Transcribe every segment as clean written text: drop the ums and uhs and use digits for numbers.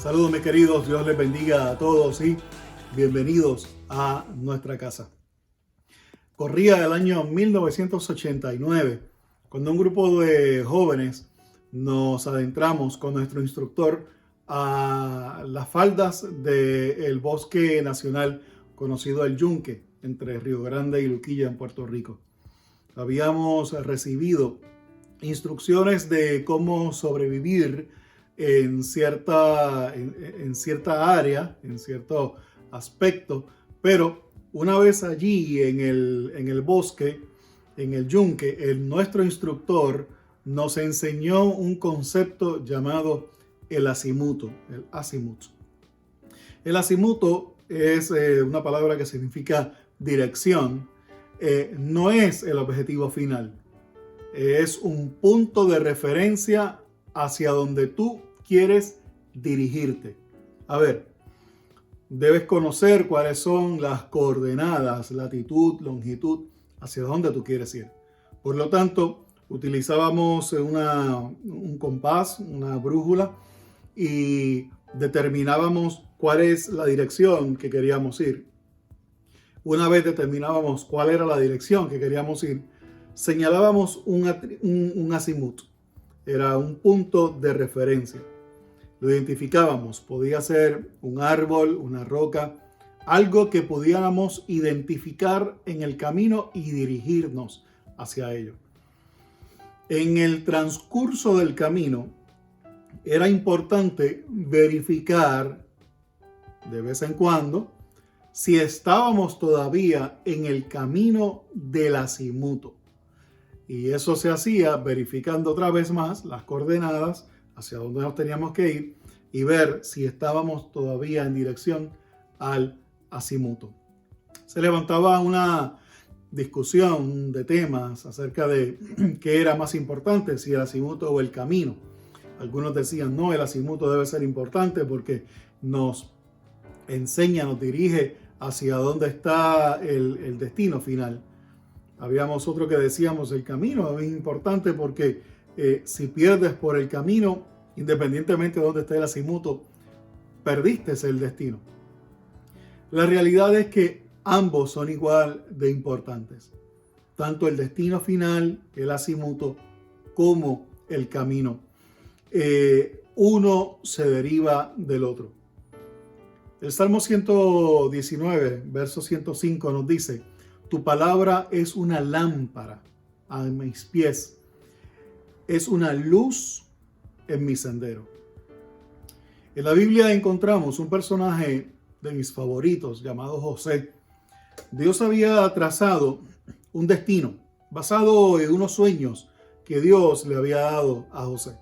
Saludos mis queridos, Dios les bendiga a todos y bienvenidos a nuestra casa. Corría el año 1989 cuando un grupo de jóvenes nos adentramos con nuestro instructor a las faldas del bosque nacional conocido el Yunque, entre Río Grande y Luquilla en Puerto Rico. Habíamos recibido instrucciones de cómo sobrevivir en cierta área, en cierto aspecto, pero una vez allí en el bosque, en el Yunque, nuestro instructor nos enseñó un concepto llamado el azimuto, el azimut. El azimuto es una palabra que significa dirección, no es el objetivo final, es un punto de referencia hacia donde tú quieres dirigirte. A ver, debes conocer cuáles son las coordenadas, latitud, longitud, hacia dónde tú quieres ir. Por lo tanto, utilizábamos un compás, una brújula, y determinábamos cuál es la dirección que queríamos ir. Una vez determinábamos cuál era la dirección que queríamos ir, señalábamos un azimut. Era un punto de referencia. Lo identificábamos. Podía ser un árbol, una roca, algo que pudiéramos identificar en el camino y dirigirnos hacia ello. En el transcurso del camino, era importante verificar de vez en cuando si estábamos todavía en el camino del azimuto. Y eso se hacía verificando otra vez más las coordenadas hacia dónde nos teníamos que ir y ver si estábamos todavía en dirección al azimuto. Se levantaba una discusión de temas acerca de qué era más importante, si el azimuto o el camino. Algunos decían, no, el azimuto debe ser importante porque nos enseña, nos dirige hacia dónde está el destino final. Habíamos otro que decíamos, el camino es importante porque si pierdes por el camino, independientemente de dónde esté el azimuto, perdiste el destino. La realidad es que ambos son igual de importantes. Tanto el destino final, el azimuto, como el camino. Uno se deriva del otro. El Salmo 119, verso 105 nos dice: tu palabra es una lámpara a mis pies, es una luz en mi sendero. En la Biblia encontramos un personaje de mis favoritos llamado José. Dios había trazado un destino basado en unos sueños que Dios le había dado a José.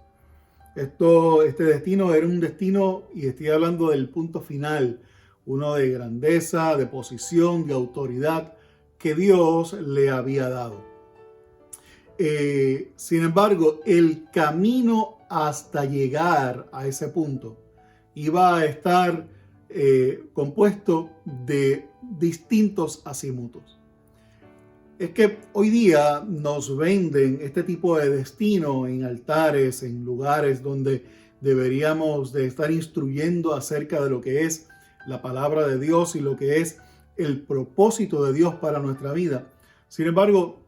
Este destino era un destino, y estoy hablando del punto final, uno de grandeza, de posición, de autoridad, que Dios le había dado. Sin embargo, el camino hasta llegar a ese punto iba a estar compuesto de distintos azimutos. Es que hoy día nos venden este tipo de destino en altares, en lugares donde deberíamos de estar instruyendo acerca de lo que es la palabra de Dios y lo que es el propósito de Dios para nuestra vida. Sin embargo,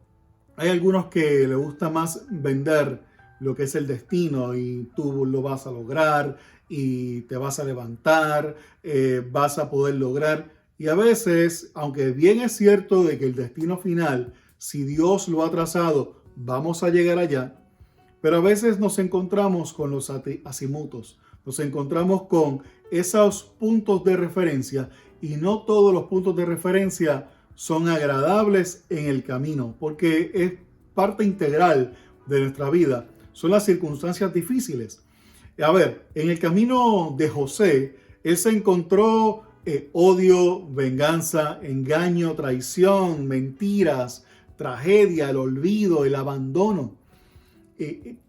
hay algunos que les gusta más vender lo que es el destino y tú lo vas a lograr y te vas a levantar, vas a poder lograr. Y a veces, aunque bien es cierto de que el destino final, si Dios lo ha trazado, vamos a llegar allá, pero a veces nos encontramos con los azimutos, nos encontramos con esos puntos de referencia, y no todos los puntos de referencia son agradables en el camino, porque es parte integral de nuestra vida. Son las circunstancias difíciles. A ver, en el camino de José, él se encontró odio, venganza, engaño, traición, mentiras, tragedia, el olvido, el abandono.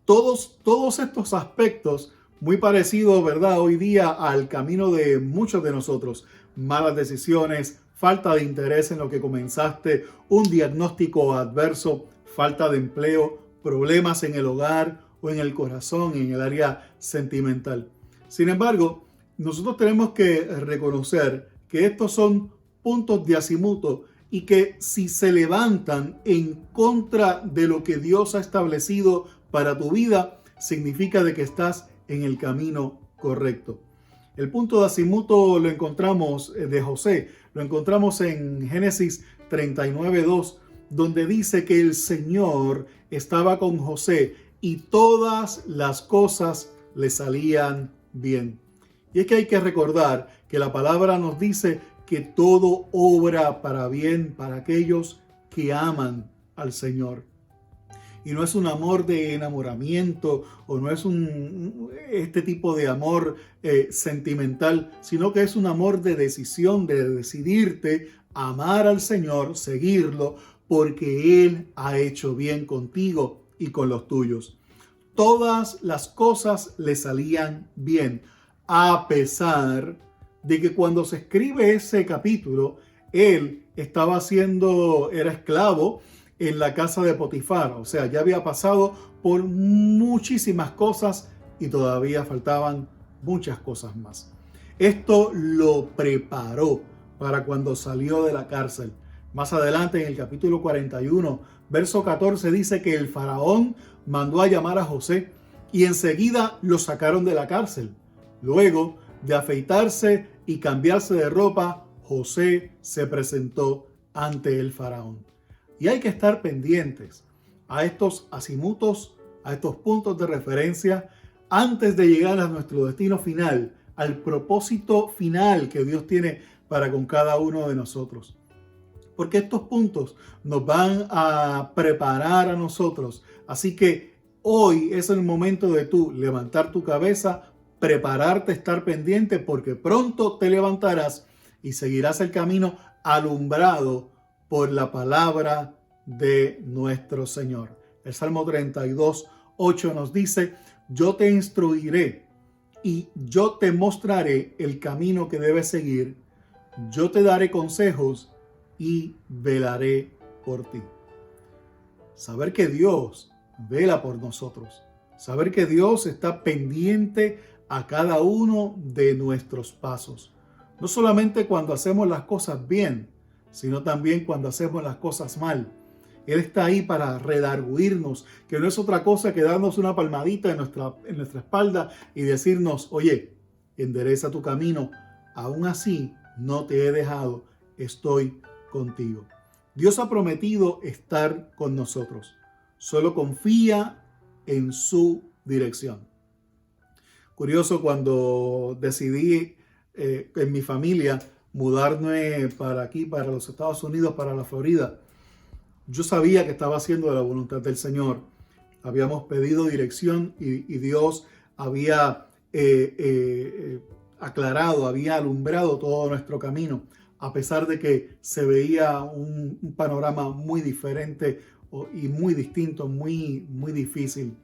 Todos estos aspectos muy parecidos, ¿verdad?, hoy día al camino de muchos de nosotros. Malas decisiones, falta de interés en lo que comenzaste, un diagnóstico adverso, falta de empleo, problemas en el hogar o en el corazón, en el área sentimental. Sin embargo, nosotros tenemos que reconocer que estos son puntos de azimuto y que si se levantan en contra de lo que Dios ha establecido para tu vida, significa de que estás en el camino correcto. El punto de azimuto lo encontramos de José, lo encontramos en Génesis 39:2, donde dice que el Señor estaba con José y todas las cosas le salían bien. Y es que hay que recordar que la palabra nos dice que todo obra para bien para aquellos que aman al Señor. Y no es un amor de enamoramiento o no es este tipo de amor sentimental, sino que es un amor de decisión, de decidirte amar al Señor, seguirlo, porque Él ha hecho bien contigo y con los tuyos. Todas las cosas le salían bien, a pesar de que cuando se escribe ese capítulo, él era esclavo en la casa de Potifar. O sea, ya había pasado por muchísimas cosas y todavía faltaban muchas cosas más. Esto lo preparó para cuando salió de la cárcel. Más adelante, en el capítulo 41, verso 14, dice que el faraón mandó a llamar a José y enseguida lo sacaron de la cárcel. Luego de afeitarse y cambiarse de ropa, José se presentó ante el faraón. Y hay que estar pendientes a estos azimutos, a estos puntos de referencia, antes de llegar a nuestro destino final, al propósito final que Dios tiene para con cada uno de nosotros. Porque estos puntos nos van a preparar a nosotros. Así que hoy es el momento de tú levantar tu cabeza, prepararte, estar pendiente, porque pronto te levantarás y seguirás el camino alumbrado por la palabra de nuestro Señor. El Salmo 32:8 nos dice: yo te instruiré y yo te mostraré el camino que debes seguir. Yo te daré consejos y velaré por ti. Saber que Dios vela por nosotros. Saber que Dios está pendiente a cada uno de nuestros pasos. No solamente cuando hacemos las cosas bien, sino también cuando hacemos las cosas mal. Él está ahí para redarguirnos, que no es otra cosa que darnos una palmadita en nuestra espalda y decirnos: oye, endereza tu camino. Aún así, no te he dejado, estoy contigo. Dios ha prometido estar con nosotros. Solo confía en su dirección. Curioso, cuando decidí en mi familia mudarme para aquí, para los Estados Unidos, para la Florida, yo sabía que estaba haciendo la voluntad del Señor. Habíamos pedido dirección y Dios había aclarado, había alumbrado todo nuestro camino, a pesar de que se veía un panorama muy diferente y muy distinto, muy difícil.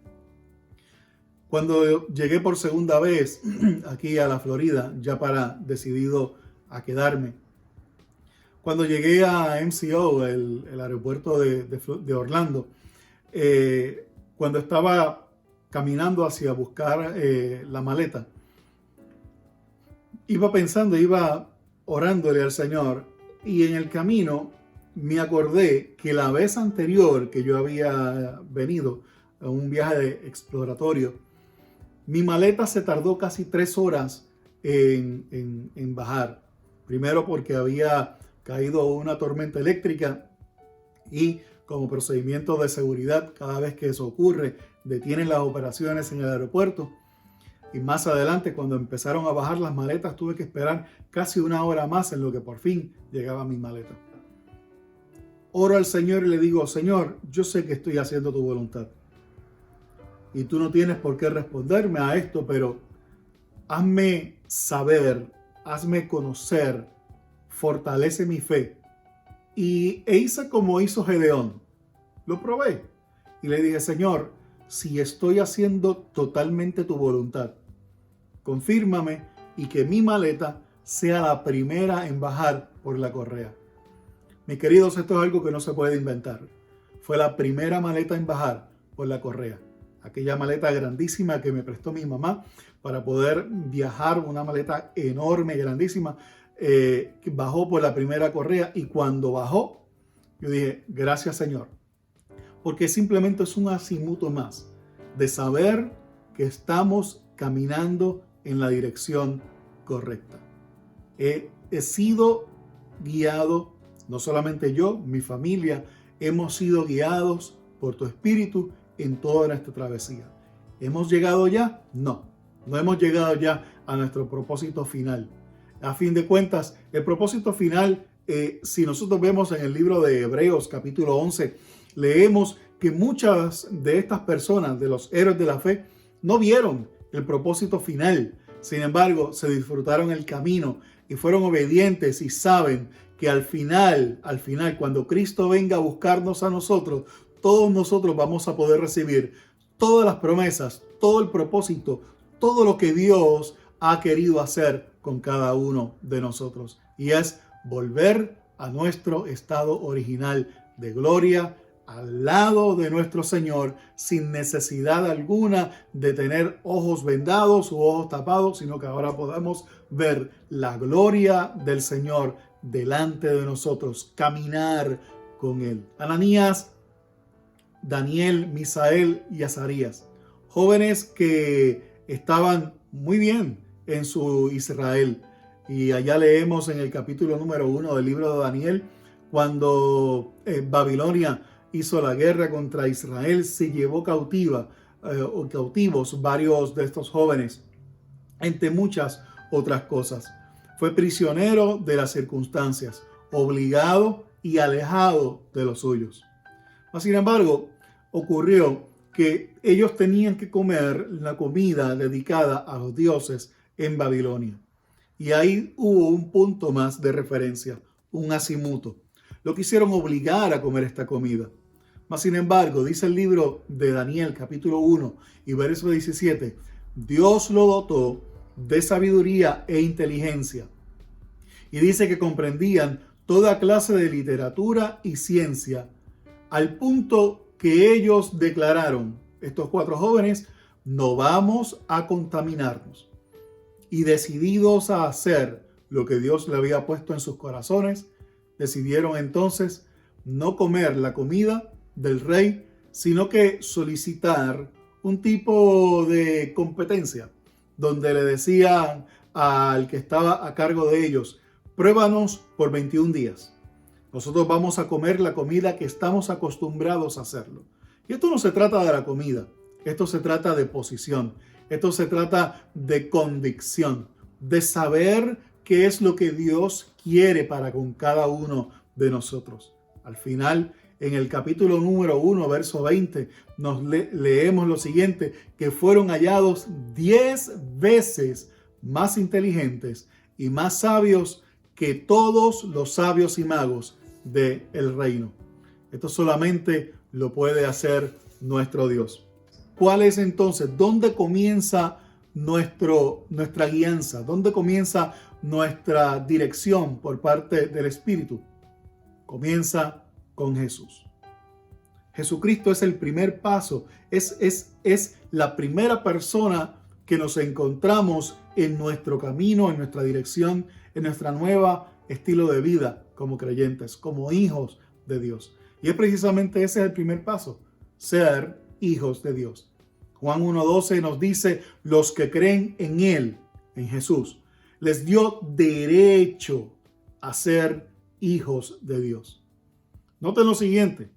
Cuando llegué por segunda vez aquí a la Florida, ya decidido a quedarme, cuando llegué a MCO, el aeropuerto de Orlando, cuando estaba caminando hacia buscar la maleta, iba orándole al Señor, y en el camino me acordé que la vez anterior que yo había venido a un viaje exploratorio, mi maleta se tardó casi 3 horas en bajar. Primero porque había caído una tormenta eléctrica y como procedimiento de seguridad, cada vez que eso ocurre, detienen las operaciones en el aeropuerto. Y más adelante, cuando empezaron a bajar las maletas, tuve que esperar casi 1 hora más en lo que por fin llegaba mi maleta. Oro al Señor y le digo: Señor, yo sé que estoy haciendo tu voluntad. Y tú no tienes por qué responderme a esto, pero hazme saber, hazme conocer, fortalece mi fe. E hice como hizo Gedeón. Lo probé. Y le dije: Señor, si estoy haciendo totalmente tu voluntad, confírmame y que mi maleta sea la primera en bajar por la correa. Mis queridos, esto es algo que no se puede inventar. Fue la primera maleta en bajar por la correa. aquella maleta grandísima que me prestó mi mamá para poder viajar, una maleta enorme, grandísima, bajó por la primera correa, y cuando bajó, yo dije, gracias Señor, porque simplemente es un azimuto más de saber que estamos caminando en la dirección correcta. He sido guiado, no solamente yo, mi familia, hemos sido guiados por tu Espíritu en toda nuestra travesía. ¿Hemos llegado ya? No hemos llegado ya a nuestro propósito final. A fin de cuentas, el propósito final, si nosotros vemos en el libro de Hebreos capítulo 11, leemos que muchas de estas personas, de los héroes de la fe, no vieron el propósito final. Sin embargo, se disfrutaron el camino y fueron obedientes, y saben que al final, cuando Cristo venga a buscarnos a nosotros, todos nosotros vamos a poder recibir todas las promesas, todo el propósito, todo lo que Dios ha querido hacer con cada uno de nosotros. Y es volver a nuestro estado original de gloria, al lado de nuestro Señor, sin necesidad alguna de tener ojos vendados u ojos tapados, sino que ahora podemos ver la gloria del Señor delante de nosotros, caminar con Él. Ananías, Daniel, Misael y Azarías, jóvenes que estaban muy bien en su Israel. Y allá leemos en el capítulo número 1 del libro de Daniel, cuando Babilonia hizo la guerra contra Israel, se llevó cautivos varios de estos jóvenes, entre muchas otras cosas. Fue prisionero de las circunstancias, obligado y alejado de los suyos. Mas, sin embargo, ocurrió que ellos tenían que comer la comida dedicada a los dioses en Babilonia. Y ahí hubo un punto más de referencia, un azimuto. Lo quisieron obligar a comer esta comida. Mas, sin embargo, dice el libro de Daniel, capítulo 1 y verso 17, Dios lo dotó de sabiduría e inteligencia. Y dice que comprendían toda clase de literatura y ciencia, al punto que ellos declararon, estos 4 jóvenes, no vamos a contaminarnos. Y decididos a hacer lo que Dios le había puesto en sus corazones, decidieron entonces no comer la comida del rey, sino que solicitar un tipo de competencia, donde le decían al que estaba a cargo de ellos, pruébanos por 21 días. Nosotros vamos a comer la comida que estamos acostumbrados a hacerlo. Y esto no se trata de la comida, esto se trata de posición, esto se trata de convicción, de saber qué es lo que Dios quiere para con cada uno de nosotros. Al final, en el capítulo número 1, verso 20, nos leemos lo siguiente, que fueron hallados 10 veces más inteligentes y más sabios que todos los sabios y magos del reino. Esto solamente lo puede hacer nuestro Dios. ¿Cuál es entonces? ¿Dónde comienza nuestra guianza? ¿Dónde comienza nuestra dirección por parte del Espíritu? Comienza con Jesús. Jesucristo es el primer paso, es la primera persona que nos encontramos en nuestro camino, en nuestra dirección, en nuestra nueva estilo de vida como creyentes, como hijos de Dios. Y es precisamente ese el primer paso, ser hijos de Dios. Juan 1:12 nos dice, los que creen en Él, en Jesús, les dio derecho a ser hijos de Dios. Noten lo siguiente,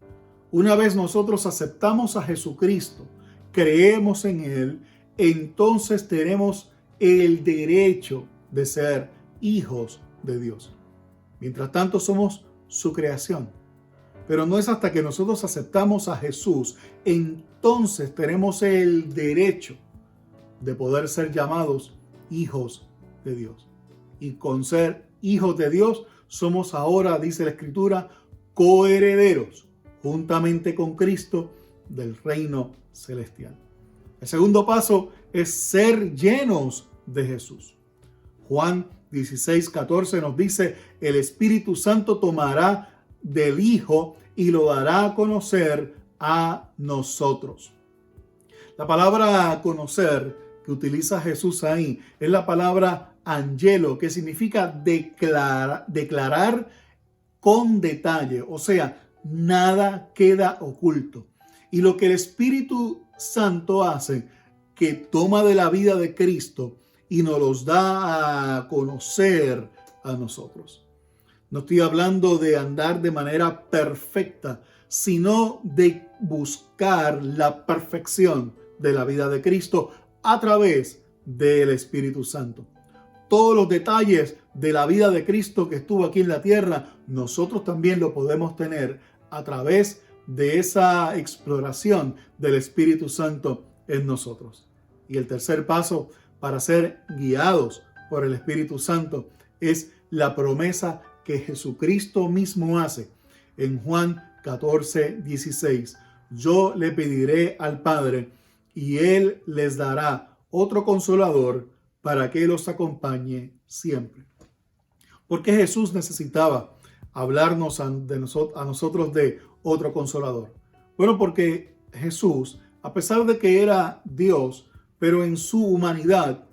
una vez nosotros aceptamos a Jesucristo, creemos en Él, entonces tenemos el derecho de ser hijos de Dios. Mientras tanto somos su creación. Pero no es hasta que nosotros aceptamos a Jesús, entonces tenemos el derecho de poder ser llamados hijos de Dios. Y con ser hijos de Dios, somos ahora, dice la Escritura, coherederos, juntamente con Cristo, del reino celestial. El segundo paso es ser llenos de Jesús. Juan 16:14 nos dice, el Espíritu Santo tomará del Hijo y lo dará a conocer a nosotros. La palabra conocer que utiliza Jesús ahí es la palabra angelo, que significa declarar con detalle, o sea, nada queda oculto. Y lo que el Espíritu Santo hace, que toma de la vida de Cristo y nos los da a conocer a nosotros. No estoy hablando de andar de manera perfecta, sino de buscar la perfección de la vida de Cristo a través del Espíritu Santo. Todos los detalles de la vida de Cristo que estuvo aquí en la tierra, nosotros también lo podemos tener a través de esa exploración del Espíritu Santo en nosotros. Y el tercer paso para ser guiados por el Espíritu Santo es la promesa que Jesucristo mismo hace en Juan 14:16. Yo le pediré al Padre y Él les dará otro consolador para que los acompañe siempre. ¿Por qué Jesús necesitaba hablarnos a nosotros de otro consolador? Bueno, porque Jesús, a pesar de que era Dios, pero en su humanidad,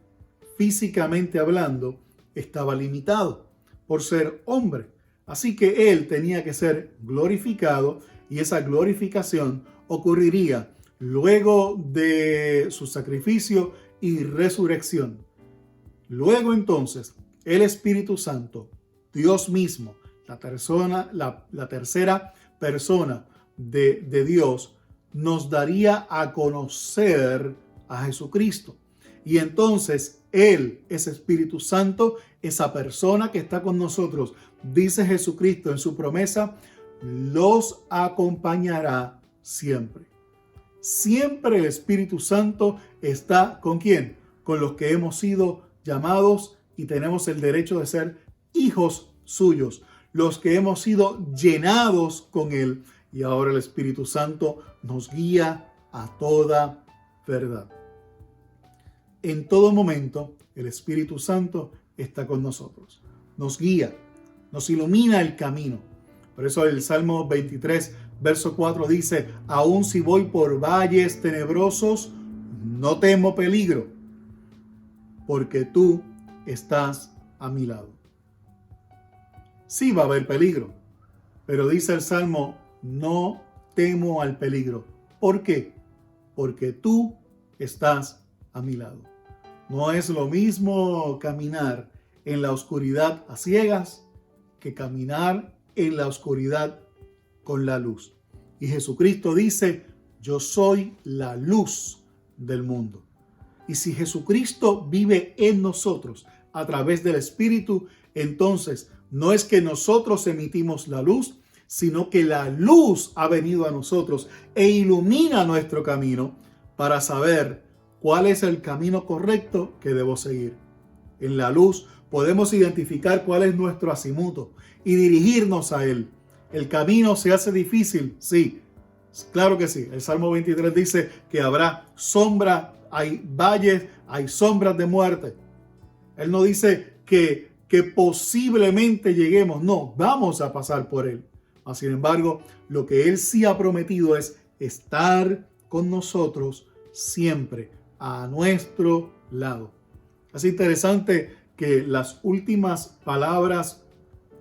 físicamente hablando, estaba limitado por ser hombre. Así que Él tenía que ser glorificado y esa glorificación ocurriría luego de su sacrificio y resurrección. Luego entonces, el Espíritu Santo, Dios mismo, la tercera persona de Dios, nos daría a conocer a Jesucristo. Y entonces Él, ese Espíritu Santo, esa persona que está con nosotros, dice Jesucristo en su promesa, los acompañará siempre. Siempre el Espíritu Santo está ¿con quién? Con los que hemos sido llamados y tenemos el derecho de ser hijos suyos, los que hemos sido llenados con Él. Y ahora el Espíritu Santo nos guía a toda verdad. En todo momento, el Espíritu Santo está con nosotros. Nos guía, nos ilumina el camino. Por eso el Salmo 23, verso 4 dice, aun si voy por valles tenebrosos, no temo peligro, porque tú estás a mi lado. Sí va a haber peligro, pero dice el Salmo, no temo al peligro. ¿Por qué? Porque tú estás a mi lado. No es lo mismo caminar en la oscuridad a ciegas que caminar en la oscuridad con la luz. Y Jesucristo dice, yo soy la luz del mundo. Y si Jesucristo vive en nosotros a través del Espíritu, entonces no es que nosotros emitimos la luz, sino que la luz ha venido a nosotros e ilumina nuestro camino para saber cuál es el camino correcto que debo seguir. En la luz podemos identificar cuál es nuestro azimuto y dirigirnos a él. ¿El camino se hace difícil? Sí, claro que sí. El Salmo 23 dice que habrá sombra, hay valles, hay sombras de muerte. Él no dice que posiblemente lleguemos. No, vamos a pasar por él. Sin embargo, lo que Él sí ha prometido es estar con nosotros siempre, a nuestro lado. Es interesante que las últimas palabras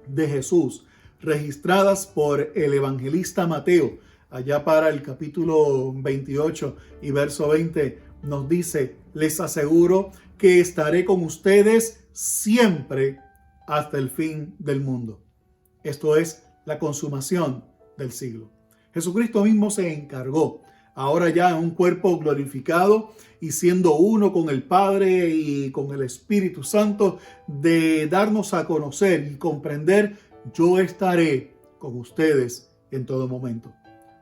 de Jesús, registradas por el evangelista Mateo, allá para el capítulo 28 y verso 20, nos dice, les aseguro que estaré con ustedes siempre hasta el fin del mundo. Esto es la consumación del siglo. Jesucristo mismo se encargó, ahora ya en un cuerpo glorificado y siendo uno con el Padre y con el Espíritu Santo, de darnos a conocer y comprender, yo estaré con ustedes en todo momento.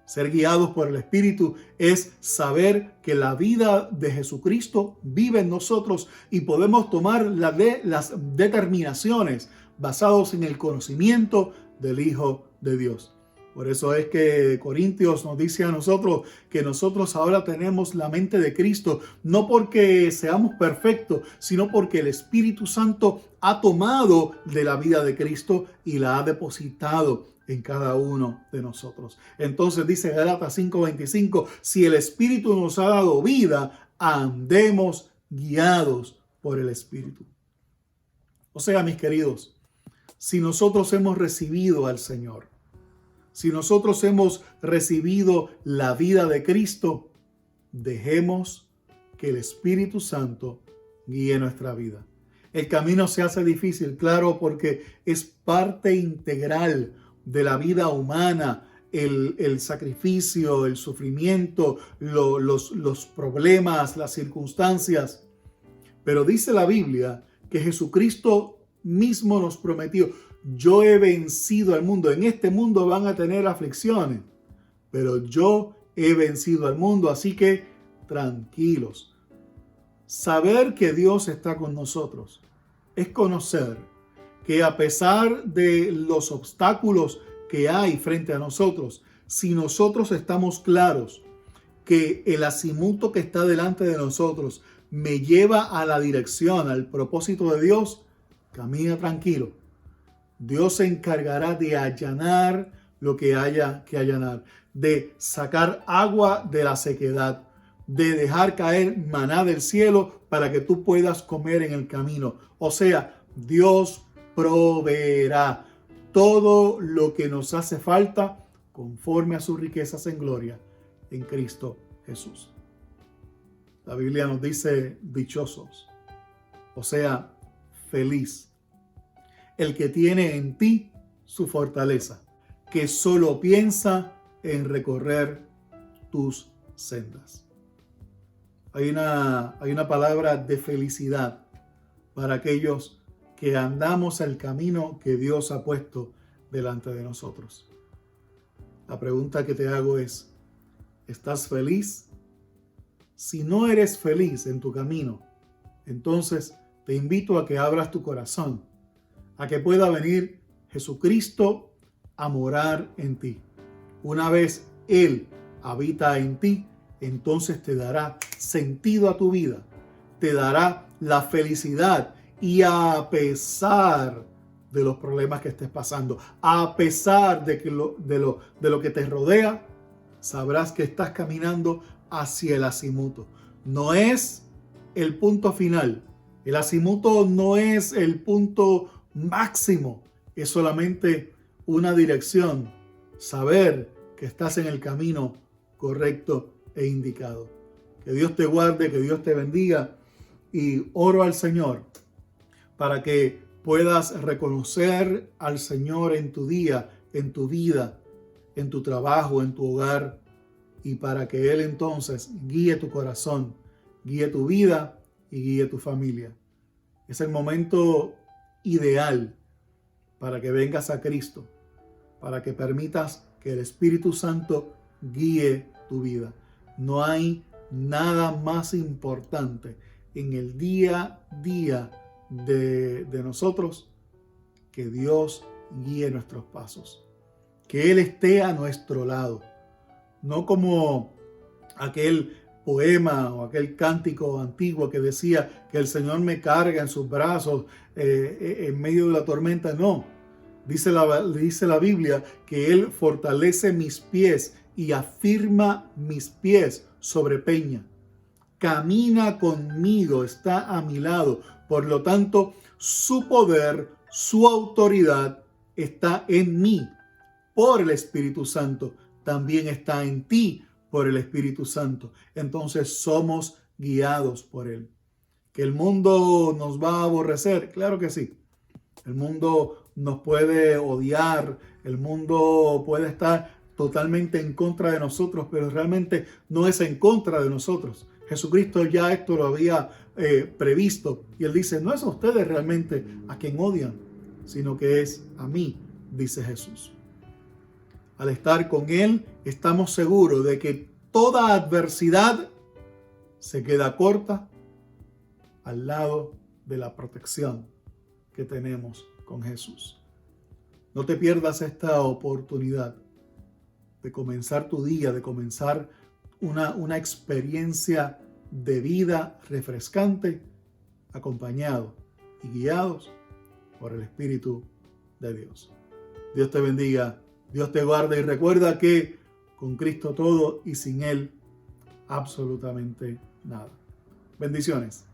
Ser guiados por el Espíritu es saber que la vida de Jesucristo vive en nosotros y podemos tomar las determinaciones basadas en el conocimiento del Hijo de Dios. Por eso es que Corintios nos dice a nosotros que nosotros ahora tenemos la mente de Cristo, no porque seamos perfectos, sino porque el Espíritu Santo ha tomado de la vida de Cristo y la ha depositado en cada uno de nosotros. Entonces dice Gálatas 5:25, si el Espíritu nos ha dado vida, andemos guiados por el Espíritu. O sea, mis queridos, si nosotros hemos recibido al Señor, si nosotros hemos recibido la vida de Cristo, dejemos que el Espíritu Santo guíe nuestra vida. El camino se hace difícil, claro, porque es parte integral de la vida humana, el sacrificio, el sufrimiento, los problemas, las circunstancias. Pero dice la Biblia que Jesucristo mismo nos prometió: yo he vencido al mundo. En este mundo van a tener aflicciones, pero yo he vencido al mundo. Así que tranquilos. Saber que Dios está con nosotros es conocer que a pesar de los obstáculos que hay frente a nosotros, si nosotros estamos claros que el azimuto que está delante de nosotros me lleva a la dirección, al propósito de Dios, camina tranquilo. Dios se encargará de allanar lo que haya que allanar, de sacar agua de la sequedad, de dejar caer maná del cielo para que tú puedas comer en el camino. O sea, Dios proveerá todo lo que nos hace falta conforme a sus riquezas en gloria en Cristo Jesús. La Biblia nos dice dichosos, o sea, feliz, el que tiene en ti su fortaleza, que solo piensa en recorrer tus sendas. Hay una palabra de felicidad para aquellos que andamos el camino que Dios ha puesto delante de nosotros. La pregunta que te hago es: ¿estás feliz? Si no eres feliz en tu camino, entonces te invito a que abras tu corazón, a que pueda venir Jesucristo a morar en ti. Una vez Él habita en ti, entonces te dará sentido a tu vida, te dará la felicidad, y a pesar de los problemas que estés pasando, a pesar de lo que te rodea, sabrás que estás caminando hacia el azimuto. No es el punto final. El azimuto no es el punto máximo. Es solamente una dirección. Saber que estás en el camino correcto e indicado. Que Dios te guarde, que Dios te bendiga. Y oro al Señor para que puedas reconocer al Señor en tu día, en tu vida, en tu trabajo, en tu hogar, y para que Él entonces guíe tu corazón, guíe tu vida y guíe tu familia. Es el momento ideal para que vengas a Cristo, para que permitas que el Espíritu Santo guíe tu vida. No hay nada más importante en el día a día de nosotros que Dios guíe nuestros pasos, que Él esté a nuestro lado, no como aquel poema o aquel cántico antiguo que decía que el Señor me carga en sus brazos en medio de la tormenta. No, dice la Biblia que Él fortalece mis pies y afirma mis pies sobre peña. Camina conmigo, está a mi lado. Por lo tanto, su poder, su autoridad está en mí por el Espíritu Santo. También está en ti por el Espíritu Santo. Entonces somos guiados por Él. ¿Que el mundo nos va a aborrecer? Claro que sí. El mundo nos puede odiar. El mundo puede estar totalmente en contra de nosotros, pero realmente no es en contra de nosotros. Jesucristo ya esto lo había previsto. Y Él dice, no es a ustedes realmente a quien odian, sino que es a mí, dice Jesús. Al estar con Él, estamos seguros de que toda adversidad se queda corta al lado de la protección que tenemos con Jesús. No te pierdas esta oportunidad de comenzar tu día, de comenzar una experiencia de vida refrescante, acompañado y guiados por el Espíritu de Dios. Dios te bendiga, Dios te guarde y recuerda que con Cristo todo y sin Él absolutamente nada. Bendiciones.